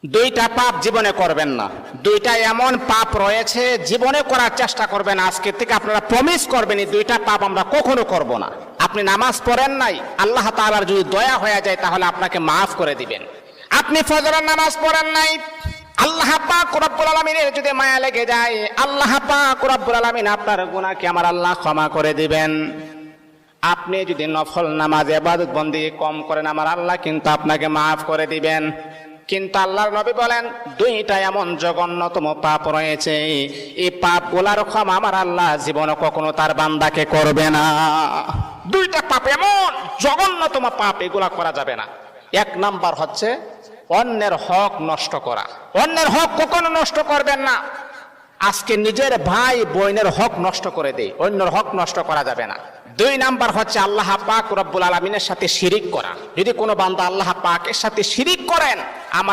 দুইটা পাপ জীবনে করবেন না। দুইটা এমন পাপ রয়েছে জীবনে করার চেষ্টা করবেন, আজকে থেকে আপনারা প্রমিস করবেন এই দুইটা পাপ আমরা কখনো করব না। আপনি নামাজ পড়েন নাই, আল্লাহ তাআলার যদি দয়া হয়ে যায় তাহলে আপনাকে মাফ করে দিবেন। আপনি ফজরের নামাজ পড়েন নাই, আল্লাহ পাক রব্বুল আলামিনের যদি মায়া লেগে যায়, আল্লাহ পাক রব্বুল আলামিন আপনার গুনাহকে আমার আল্লাহ ক্ষমা করে দিবেন। আপনি যদি নফল নামাজ ইবাদত বন্দেগী কম করেন, আমার আল্লাহ কিন্তু আপনাকে মাফ করে দিবেন। কিন্তু আল্লাহর নবী বলেন দুইটা এমন জঘন্যতম পাপ রয়েছে, এই পাপগুলার ক্ষমা আমার আল্লাহ জীবনে কখনো তার বান্দাকে করবে না। দুইটা পাপ এমন জঘন্যতম পাপ, এগুলা করা যাবে না। এক নাম্বার হচ্ছে অন্যের হক নষ্ট করা। অন্যের হক কখনো নষ্ট করবেন না। আজকে নিজের ভাই বোনের হক নষ্ট করে দেয়, অন্যের হক নষ্ট করা যাবে না। দুই নাম্বার হচ্ছে আল্লাহ পাক রব্বুল আলামিনের সাথে শিরিক করা। যদি কোনো বান্দা আল্লাহ পাকের সাথে শিরিক করেন, আমার